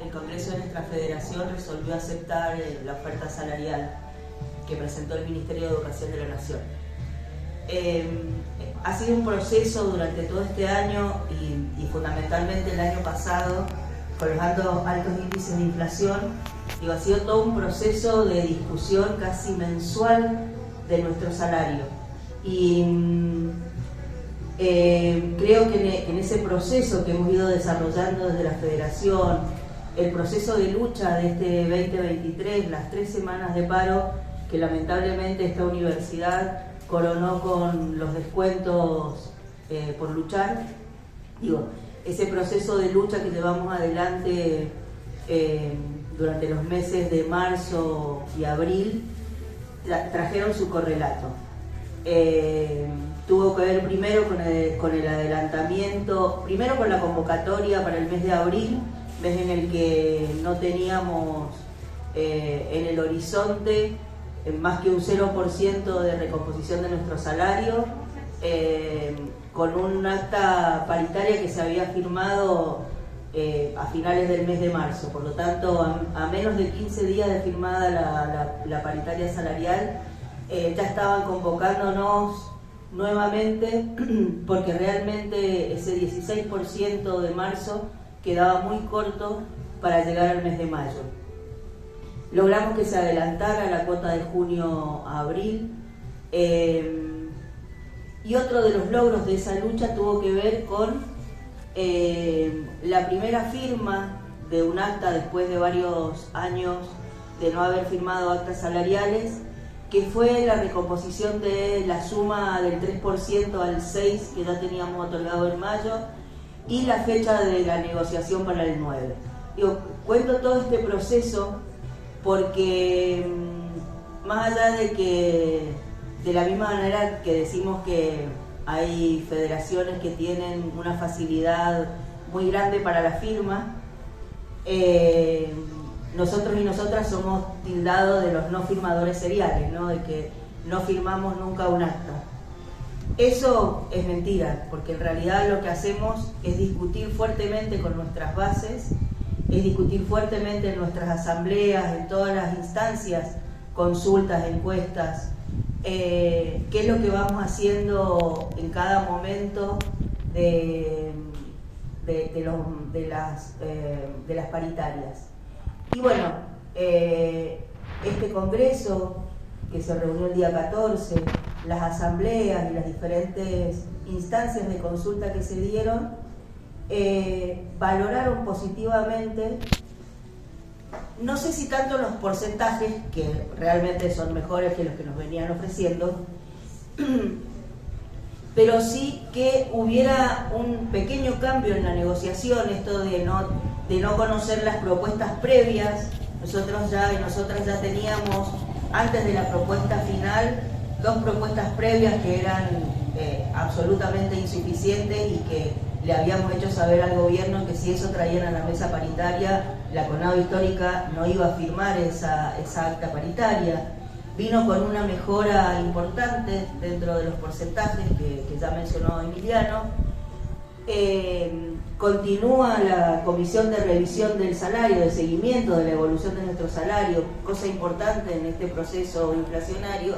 el Congreso de nuestra Federación resolvió aceptar la oferta salarial que presentó el Ministerio de Educación de la Nación. Ha sido un proceso durante todo este año y fundamentalmente el año pasado, con los altos índices de inflación, ha sido todo un proceso de discusión casi mensual de nuestro salario. Y creo que en ese proceso que hemos ido desarrollando desde la Federación, el proceso de lucha de este 2023, las 3 semanas de paro que lamentablemente esta universidad coronó con los descuentos por luchar, ese proceso de lucha que llevamos adelante durante los meses de marzo y abril trajeron su correlato. Tuvo que ver primero con el adelantamiento, primero con la convocatoria para el mes de abril, mes en el que no teníamos en el horizonte más que un 0% de recomposición de nuestro salario, con un acta paritaria que se había firmado a finales del mes de marzo. Por lo tanto, a menos de 15 días de firmada la paritaria salarial, ya estaban convocándonos nuevamente, porque realmente ese 16% de marzo quedaba muy corto para llegar al mes de mayo. Logramos que se adelantara la cuota de junio a abril, y otro de los logros de esa lucha tuvo que ver con la primera firma de un acta después de varios años de no haber firmado actas salariales, que fue la recomposición de la suma del 3% al 6% que ya teníamos otorgado en mayo, y la fecha de la negociación para el 9. Cuento todo este proceso porque más allá de que de la misma manera que decimos que hay federaciones que tienen una facilidad muy grande para la firma, nosotros y nosotras somos tildados de los no firmadores seriales, ¿no? De que no firmamos nunca un acta. Eso es mentira, porque en realidad lo que hacemos es discutir fuertemente con nuestras bases, es discutir fuertemente en nuestras asambleas, en todas las instancias, consultas, encuestas, qué es lo que vamos haciendo en cada momento de las paritarias. Y bueno, este congreso que se reunió el día 14, las asambleas y las diferentes instancias de consulta que se dieron, valoraron positivamente, no sé si tanto los porcentajes, que realmente son mejores que los que nos venían ofreciendo, pero sí que hubiera un pequeño cambio en la negociación, esto de no conocer las propuestas previas. Nosotras ya teníamos, antes de la propuesta final, 2 propuestas previas que eran absolutamente insuficientes y que le habíamos hecho saber al gobierno que si eso traían a la mesa paritaria, la CONADO Histórica no iba a firmar esa acta paritaria. Vino con una mejora importante dentro de los porcentajes que ya mencionó Emiliano. Continúa la comisión de revisión del salario, de seguimiento de la evolución de nuestro salario, cosa importante en este proceso inflacionario,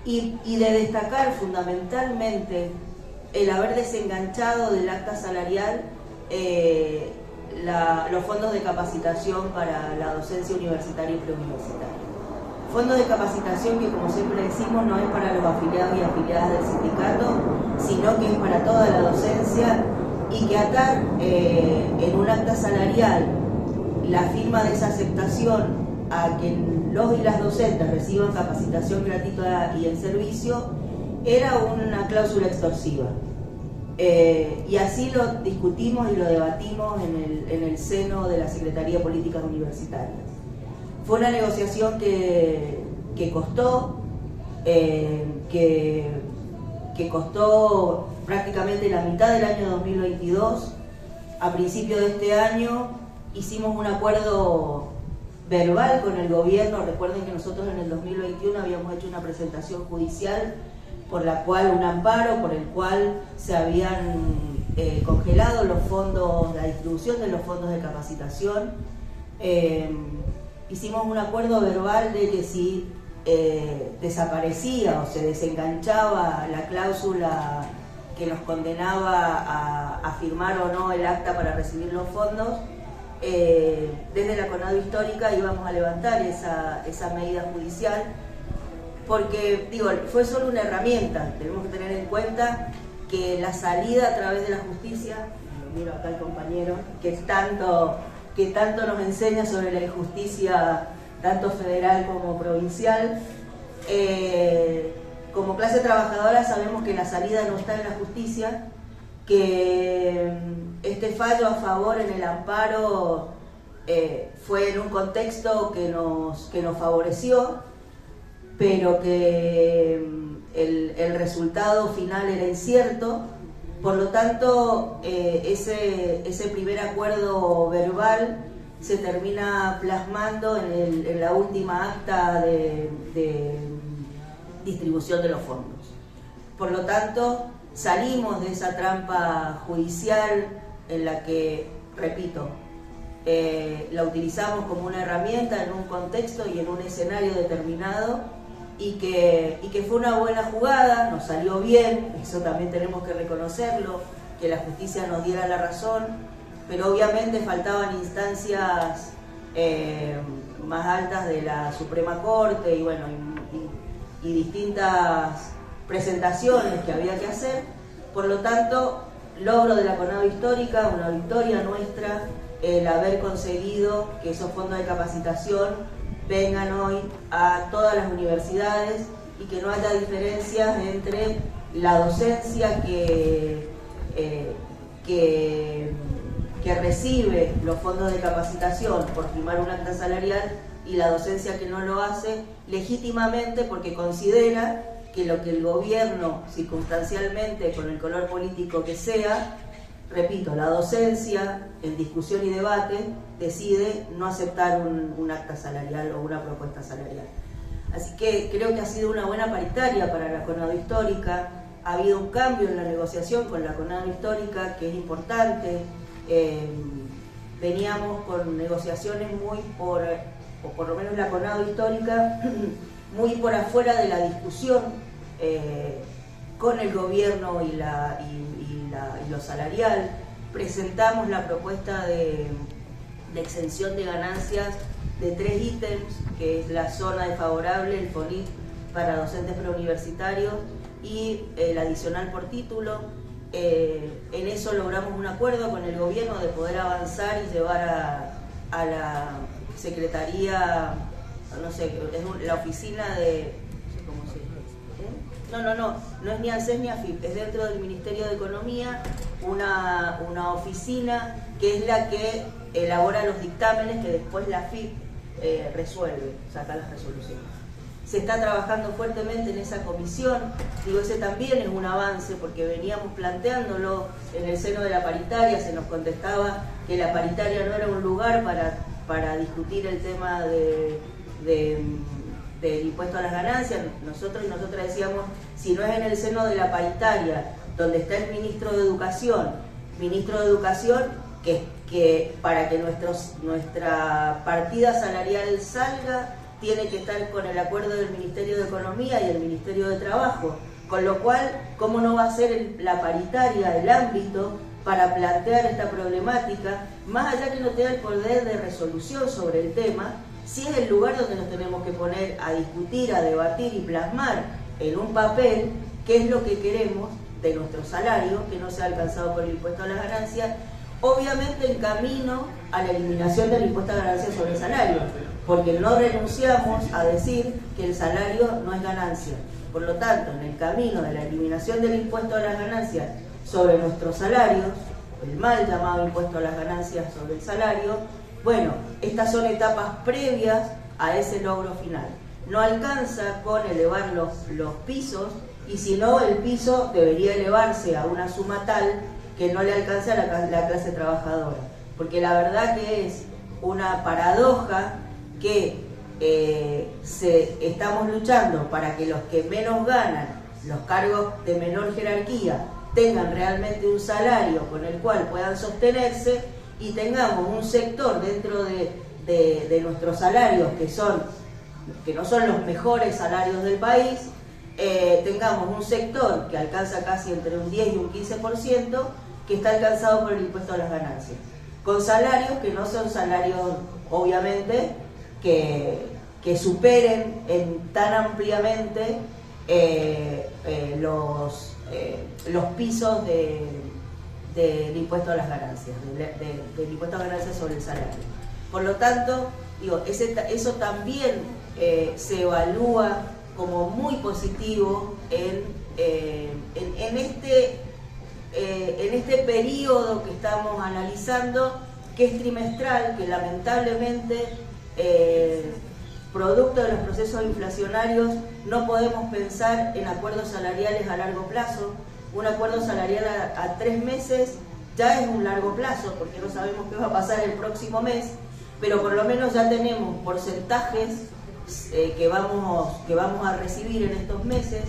y de destacar fundamentalmente el haber desenganchado del acta salarial los fondos de capacitación para la docencia universitaria y preuniversitaria. Fondos de capacitación que, como siempre decimos, no es para los afiliados y afiliadas del sindicato, sino que es para toda la docencia, y que atar en un acta salarial la firma de esa aceptación a que los y las docentes reciban capacitación gratuita y en servicio era una cláusula extorsiva. Y así lo discutimos y lo debatimos en el seno de la Secretaría de Políticas Universitarias. Fue una negociación que costó, que costó prácticamente la mitad del año 2022. A principio de este año hicimos un acuerdo verbal con el gobierno. Recuerden que nosotros en el 2021 habíamos hecho una presentación judicial por la cual, un amparo por el cual se habían congelado los fondos, la distribución de los fondos de capacitación. Hicimos un acuerdo verbal de que si desaparecía o se desenganchaba la cláusula que nos condenaba a firmar o no el acta para recibir los fondos, desde la CONADO Histórica íbamos a levantar esa medida judicial, porque digo, fue solo una herramienta. Tenemos que tener en cuenta que la salida a través de la justicia, lo miro acá al compañero, que tanto nos enseña sobre la injusticia, tanto federal como provincial, como clase trabajadora sabemos que la salida no está en la justicia, que este fallo a favor en el amparo fue en un contexto que nos favoreció, pero que el resultado final era incierto. Por lo tanto, ese primer acuerdo verbal se termina plasmando en la última acta de distribución de los fondos. Por lo tanto, salimos de esa trampa judicial en la que, repito, la utilizamos como una herramienta en un contexto y en un escenario determinado, y que fue una buena jugada, nos salió bien, eso también tenemos que reconocerlo, que la justicia nos diera la razón, pero obviamente faltaban instancias más altas de la Suprema Corte y bueno, y distintas presentaciones que había que hacer. Por lo tanto, logro de la CONADO Histórica, una victoria nuestra, el haber conseguido que esos fondos de capacitación vengan hoy a todas las universidades y que no haya diferencias entre la docencia que recibe los fondos de capacitación por firmar un acta salarial y la docencia que no lo hace legítimamente porque considera que lo que el gobierno, circunstancialmente, con el color político que sea, repito, la docencia, en discusión y debate, decide no aceptar un acta salarial o una propuesta salarial. Así que creo que ha sido una buena paritaria para la CONADO Histórica. Ha habido un cambio en la negociación con la CONADO Histórica que es importante. Veníamos con negociaciones muy o por lo menos la CONADO Histórica, muy por afuera de la discusión con el gobierno y lo salarial. Presentamos la propuesta de exención de ganancias de 3 ítems, que es la zona desfavorable, el FONIT para docentes preuniversitarios y el adicional por título. En eso logramos un acuerdo con el gobierno de poder avanzar y llevar a la Secretaría, no sé, es la oficina de... ¿cómo se dice? No es ni ANSES ni AFIP, es dentro del Ministerio de Economía una oficina que es la que elabora los dictámenes que después la AFIP resuelve, saca las resoluciones. Se está trabajando fuertemente en esa comisión, digo, ese también es un avance porque veníamos planteándolo en el seno de la paritaria, se nos contestaba que la paritaria no era un lugar para discutir el tema del impuesto a las ganancias. Nosotros y nosotras decíamos, si no es en el seno de la paritaria, donde está el ministro de Educación, que para que nuestra partida salarial salga, tiene que estar con el acuerdo del Ministerio de Economía y el Ministerio de Trabajo, con lo cual, ¿cómo no va a ser la paritaria el ámbito para plantear esta problemática, más allá que no tenga el poder de resolución sobre el tema? Si es el lugar donde nos tenemos que poner a discutir, a debatir y plasmar en un papel qué es lo que queremos de nuestro salario, que no sea alcanzado por el impuesto a las ganancias, obviamente en camino a la eliminación del impuesto a ganancias sobre el salario, porque no renunciamos a decir que el salario no es ganancia. Por lo tanto, en el camino de la eliminación del impuesto a las ganancias sobre nuestros salarios, el mal llamado impuesto a las ganancias sobre el salario, bueno, estas son etapas previas a ese logro final. No alcanza con elevar los pisos, y si no, el piso debería elevarse a una suma tal que no le alcance a la clase trabajadora. Porque la verdad que es una paradoja que estamos luchando para que los que menos ganan, los cargos de menor jerarquía, tengan realmente un salario con el cual puedan sostenerse y tengamos un sector dentro de nuestros salarios que no son los mejores salarios del país, tengamos un sector que alcanza casi entre un 10 y un 15%, que está alcanzado por el impuesto a las ganancias, con salarios que no son salarios, obviamente, que superen tan ampliamente los pisos del impuesto a las ganancias, del impuesto a ganancias sobre el salario. Por lo tanto, digo, eso también se evalúa como muy positivo en este periodo que estamos analizando, que es trimestral, que lamentablemente, producto de los procesos inflacionarios, no podemos pensar en acuerdos salariales a largo plazo. Un acuerdo salarial a 3 meses ya es un largo plazo, porque no sabemos qué va a pasar el próximo mes, pero por lo menos ya tenemos porcentajes que vamos a recibir en estos meses,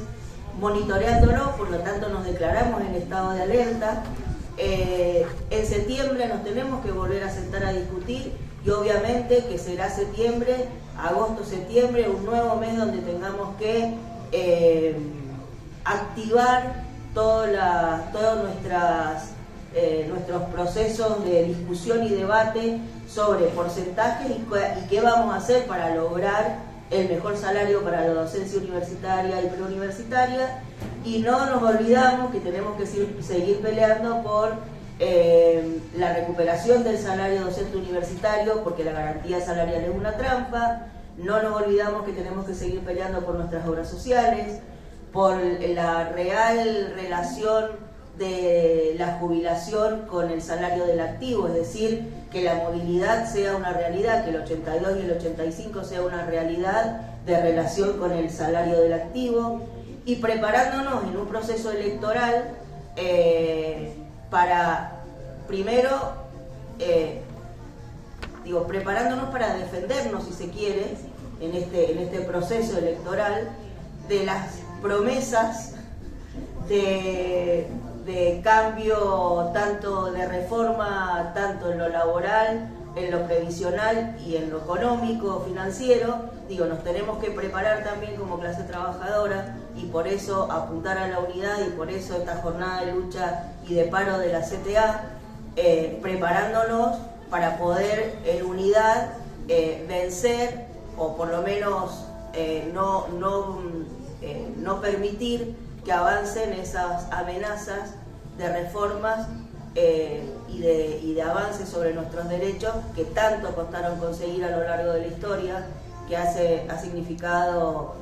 monitoreándolo. Por lo tanto nos declaramos en estado de alerta. En septiembre nos tenemos que volver a sentar a discutir, y obviamente que será septiembre, agosto, septiembre, un nuevo mes donde tengamos que activar todos nuestros procesos de discusión y debate sobre porcentajes y qué vamos a hacer para lograr el mejor salario para la docencia universitaria y preuniversitaria. Y no nos olvidamos que tenemos que seguir peleando por la recuperación del salario docente universitario, porque la garantía salarial es una trampa. No nos olvidamos que tenemos que seguir peleando por nuestras obras sociales, por la real relación de la jubilación con el salario del activo, es decir, que la movilidad sea una realidad, que el 82 y el 85 sea una realidad de relación con el salario del activo, y preparándonos en un proceso electoral para, primero, preparándonos para defendernos, si se quiere, en este proceso electoral, de las promesas de cambio, tanto de reforma, tanto en lo laboral, en lo previsional y en lo económico, financiero. Nos tenemos que preparar también como clase trabajadora, y por eso apuntar a la unidad, y por eso esta jornada de lucha y de paro de la CTA, preparándonos para poder en unidad vencer, o por lo menos no permitir que avancen esas amenazas de reformas y de avances sobre nuestros derechos que tanto costaron conseguir a lo largo de la historia, que ha significado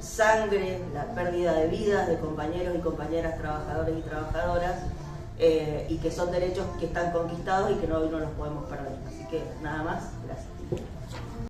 sangre, la pérdida de vidas de compañeros y compañeras, trabajadores y trabajadoras, y que son derechos que están conquistados y que hoy no los podemos perder. Así que nada más, gracias.